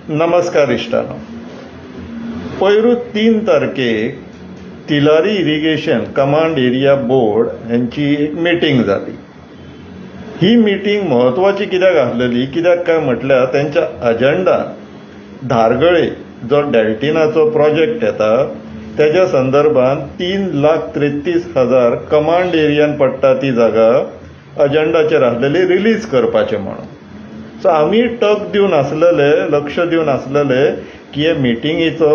नमस्कार इश्टानो. पैरू 3 तारखेक Tilari irrigation command area board यांची एक मीटिंग जाली. ही मीटिंग महत्वाची कित्याक आसलेली, कित्याक काय म्हटल्यार त्यांच्या अजेंडान धारगळे जो डेल्टिनाचो प्रोजेक्ट येता त्याच्या संदर्भात 3,33,000 कमांड एरियान पडटा ती जागा अजेंडाचेर आसलेली रिलीज करपाचे म्हणून. सो आम्ही टक दिवन आसलेले, लक्ष दिवन आसलेले की हे मिटिंगेचो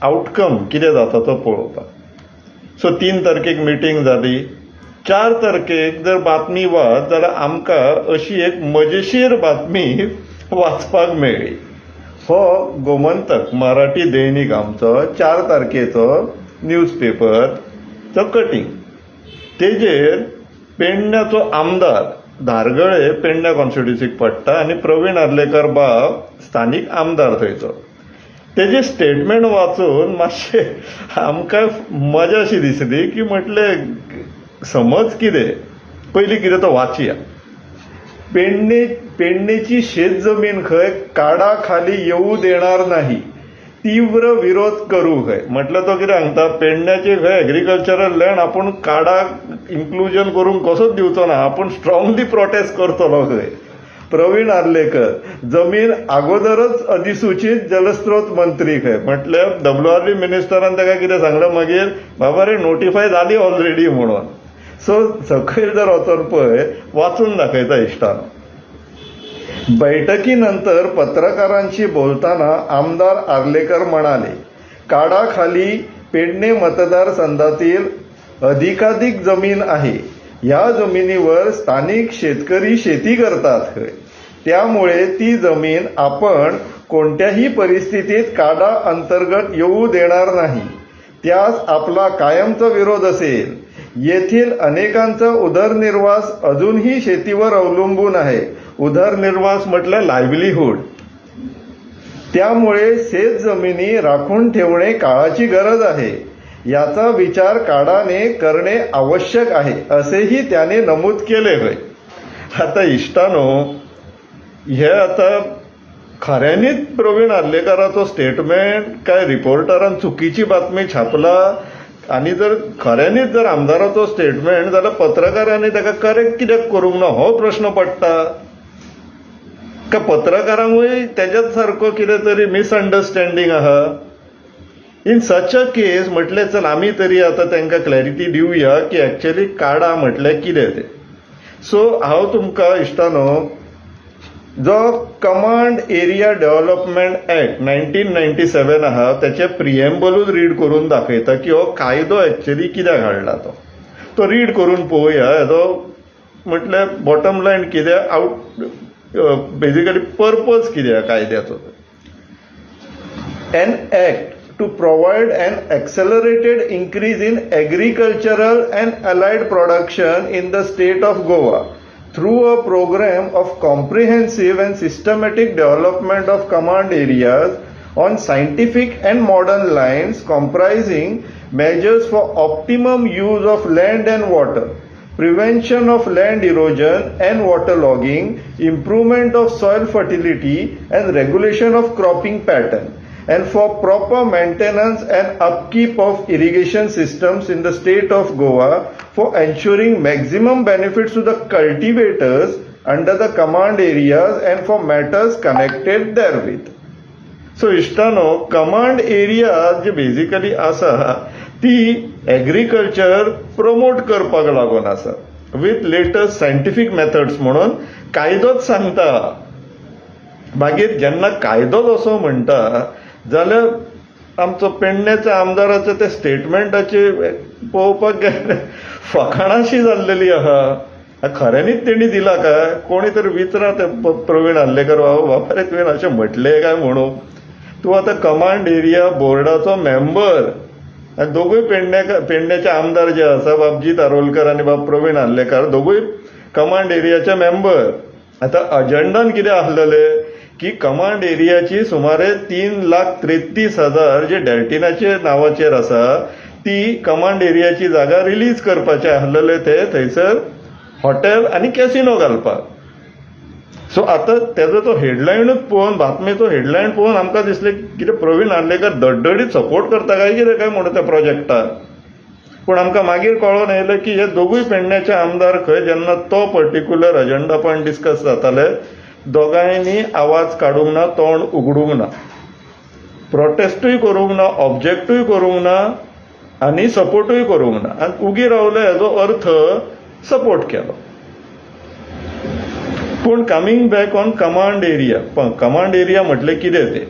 आउटकम कितें जाता तो पळोवपाक. सो 3 तारखेक मिटींग जाली. 4 तारखेक जर बातमी वाच जाल्यार आमकां अशी एक मजेशीर बातमी वाचपाक मेळ्ळी. हो गोमंतक मराठी दैनीक आमचो 4 तारखेचो न्यूजपेपरचो कटींग. तेजेर पेडण्याचो आमदार, धारगळे पेडण्या कॉन्स्टिट्युन्सीक पडटा आनी प्रवीण आर्लेकर बाब स्थानीक आमदार थंयचो. तेजे स्टेटमेंट वाचून मातशें आमकां मजा अशी दिसली की म्हटलें समज कितें, पयलीं कितें तो वाचया. पेडणेची शेत जमीन खंय काडा खाली येऊ देणार नाही, तीव्र विरोध करू खंय. म्हटलं तो कितें सांगता, पेडण्याचे खंय एग्रीकल्चरल लँड आपूण काडाक इन्क्लुजन करूंक कसोच दिवचो ना, आपूण स्ट्रॉंगली प्रोटेस्ट करतलो खंय. प्रवीण आर्लेकर जमीन अगोदरच अधिसूचित जलस्रोत मंत्री खंय. म्हटल्यार WRV मिनिस्टरान ताका कितें सांगलें मागीर, बाबा रे नोटिफाय जाली ऑलरेडी म्हणून. सो सकयल जर वचून पळय वाचून दाखयता इश्टानो. बैठकीनंतर पत्रकारांशी बोलताना आमदार आर्लेकर म्हणाले, काडाखाली पेडणे मतदारसंघातील अधिकाधिक जमीन आहे. या जमिनीवर स्थानिक शेतकरी शेती करतात खंय. त्यामुळे ती जमीन आपण कोणत्याही परिस्थितीत काडा अंतर्गत येऊ देणार नाही. त्यास आपला कायमचा विरोध असेल. येथील अनेकांचा उदरनिर्वाह अजूनही शेतीवर अवलंबून आहे. उदरनिर्वाह म्हटलं लाईव्हलीहूड. त्यामुळे शेत जमिनी राखून ठेवणे काळाची गरज आहे. याचा विचार काडाने करणे आवश्यक आहे असेही त्याने नमूद केले होय. आता इष्टानो, हे आता खऱ्यांनीच प्रवीण आर्लेकराचो स्टेटमेंट काय रिपोर्टरान चुकीची बातमी छापला, आणि जर खऱ्यांनीच जर आमदाराचो स्टेटमेंट जाल्यार पत्रकारांनी ताका करेक्ट कित्याक करूंक ना हो प्रश्न पडटा. का पत्रकारांकूय त्याच्याच सारको कितें तरी मिसअंडरस्टँडींग आहा. इन सच अ केस म्हटलें चल आमी तरी आतां तांकां क्लॅरिटी दिवया की एक्चुअली काडा म्हटल्यार कितें तें. सो हांव तुमकां इश्टानो जो कमांड एरिया डेव्हलपमेंट ऍक्ट 1997 आहा त्याचे प्रिएम्बलूच रीड करून दाखयता की हो कायदो एक्चुअली कित्याक हाडला तो रीड करून पळोवया. हेजो म्हटल्यार बॉटम लायन कितें, बेसिकली पर्पज कितें कायद्याचो. An act to provide an accelerated increase in agricultural and allied production in the state of Goa through a program of comprehensive and systematic development of command areas on scientific and modern lines, comprising measures for optimum use of land and water, prevention of land erosion and waterlogging, improvement of soil fertility and regulation of cropping pattern, and for proper maintenance and upkeep of irrigation systems in the state of Goa for ensuring maximum benefits to the cultivators under the command areas and for matters connected therewith. So इश्टानो, command area जे basically आसा ती agriculture promote करपाक लागून आसा with latest scientific methods म्हणून कायदोच सांगता. मागीर जेन्ना कायदोच असो म्हणटा जाल्यार आमचो पेडण्याच्या आमदाराचे ते स्टेटमेंटाचे पळोवपाक गेले फकाणाशी जाल्लेली आहा. खऱ्यांनीच तेणी दिला काय, कोणी तरी विचारा ते प्रवीण आर्लेकर बाबा रे तुवें अशें म्हटलें काय म्हणून. तूं आतां कमांड एरिया बोर्डाचो मेंबर, दोगूय पेडण्याचे आमदार जे आसा बाबजी तारोलकर आनी बाब प्रवीण आर्लेकर दोगूय कमांड एरियाचे मेंबर. आता अजेंडान कितें आसलेलें की कमांड एरियाची सुमारे 3,33,000 जे डेल्टिनाचे नावाचेर आसा ती कमांड एरियाची जागा रिलीज करपाचे आसलेले. ते थंयसर हॉटेल आनी कॅसिनो घालपाक. सो आतां तेजो तो हेडलायनूच पळोवन, बातमेचो हेडलायन पळोवन आमकां दिसलें कितें प्रवीण नार्लेकर धडधडीत सपोर्ट करता काय कितें काय म्हणून त्या प्रोजेक्टाक. पूण आमकां मागीर कळोन येयलें की हे दोगूय पेडण्याचे आमदार खंय जेन्ना तो पर्टिक्युलर अजेंडा पॉयंट डिस्कस जाताले, दोगांयनी आवाज काडूंक ना, तोंड उगडूंक ना, प्रोटेस्टूय करूंक ना, ऑब्जेक्टूय करूंक ना आनी सपोर्टूय करूंक ना, आनी उगी रावले हेजो अर्थ सपोर्ट केलो. पूण coming back on command area, command area म्हटलें कितें तें?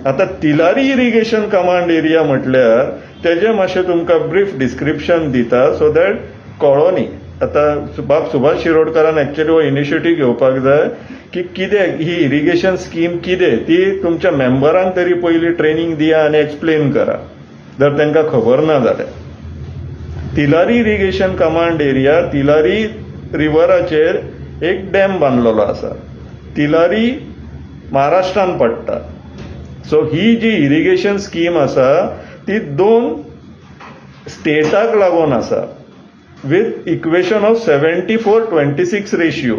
आतां तिलारी इरिगेशन कमांड एरिया म्हटल्यार तेजें मातशें तुमकां ब्रीफ डिस्क्रिप्शन दिता सो दॅट कळोनी. आतां बाब सुभाष शिरोडकरान एक्चुअली हो इनिशिएटीव घेवपाक जाय की कितें ही इरिगेशन स्कीम कितें ती तुमच्या मेंबरांक तरी पयलीं ट्रेनिंग दिया आनी एक्सप्लेन करा जर तांकां खबर ना जाल्यार. Tilari irrigation command area Tilari रिव्हराचेर एक डॅम बांदलेलो आसा. तिलारी महाराष्ट्रान पडटा. सो ही जी इरिगेशन स्कीम आसा ती 2 स्टेटाक लागून आसा विथ इक्वेशन ऑफ 74-26 रेशियो.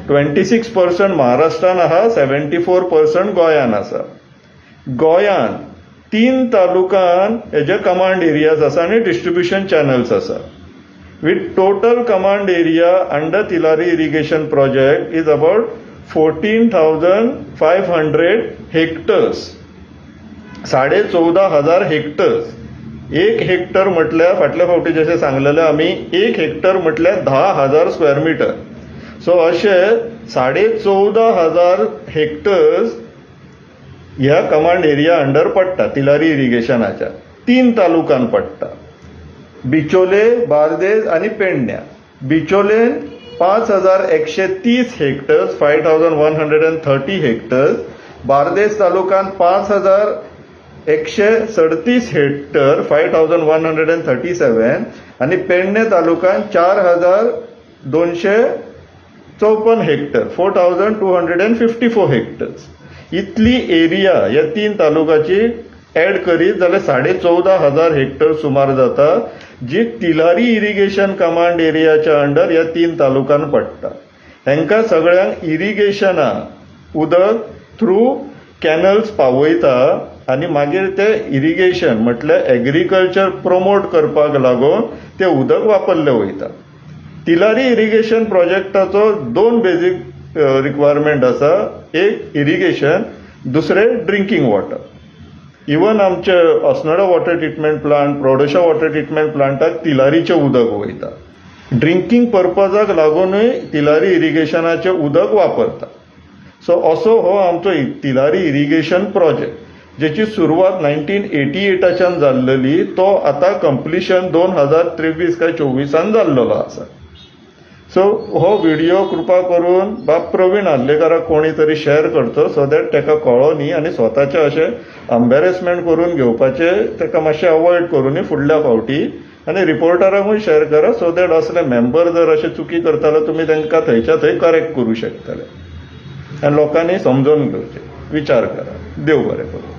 26% महाराष्ट्रान आहा, 74% गोंयान आसा. गोंयान 3 तालुकान हेजे कमांड एरियाज आसा आनी डिस्ट्रिब्युशन चॅनल्स आसा. with total command area under Tilari irrigation project is about 14,500 hectares. 14,500 hectares. 1 hectare म्हटल्यार फाटल्या फावटी जशें सांगलेलें आमी 1 हेक्टर म्हटल्यार 10,000 स्क्वेअर मिटर. सो अशे 14,500 हेक्टर्स ह्या कमांड एरिया अंडर पडटा तिलारी इरिगेशनाच्या. 3 तालुकान पडटा, बिचोले, बार्देस आणि पेडण्या. बिचोलेन 5,130 हेक्टर्स 5,130 हेक्टर्स. बार्देस तालुकान 5,137 हेक्टर 5,137 आणि पेडणे तालुकान 4,254 हेक्टर 4,254 हेक्टर्स. इतली एरिया ह्या 3 तालुकाची ऍड करीत जाल्यार 14,500 हेक्टर सुमार जाता, जी तिलारी इरिगेशन कमांड एरियाच्या अंडर ह्या 3 तालुकान पडटा. हेंकां सगळ्यांक इरिगेशना उदक थ्रू कॅनल्स पावयता आनी मागीर ते इरिगेशन म्हटल्यार एग्रीकल्चर प्रमोट करपाक लागून ते उदक वापरले वयता. तिलारी इरिगेशन प्रोजेक्टाचो 2 बेजीक रिक्वायरमेंट आसा. एक इरिगेशन, दुसरें ड्रिंकींग वॉटर. इवन आमचे अस्नोडा वॉटर ट्रिटमेंट प्लांट, प्रौढशा वॉटर ट्रिटमेंट प्लांटाक तिलारीचें उदक वयता. ड्रिंकींग पर्पजाक लागूनय तिलारी इरिगेशनाचें उदक वापरता. सो असो हो आमचो तिलारी इरिगेशन प्रोजेक्ट, जेची सुरवात 1988च्यान जाल्लेली, तो आतां कंप्लिशन 2023 काय 24 जाल्लेलो आसा. सो हो व्हिडिओ कृपा करून बाब प्रवीण नार्लेकराक कोणी तरी शेअर करचो सो दॅट ताका कळोनी आनी स्वताचे अशें एम्बेरेसमेंट करून घेवपाचे ताका मातशें अवॉयड करूनी फुडल्या फावटी. आनी रिपोर्टरांकूय शेअर करा सो दॅट असले मेंबर जर अशें चुकी करताले तुमी तांकां थंयच्या थंय करेक्ट करूं शकतले आनी लोकांनी समजून घेवचें. विचार करा. देव बरें करूं.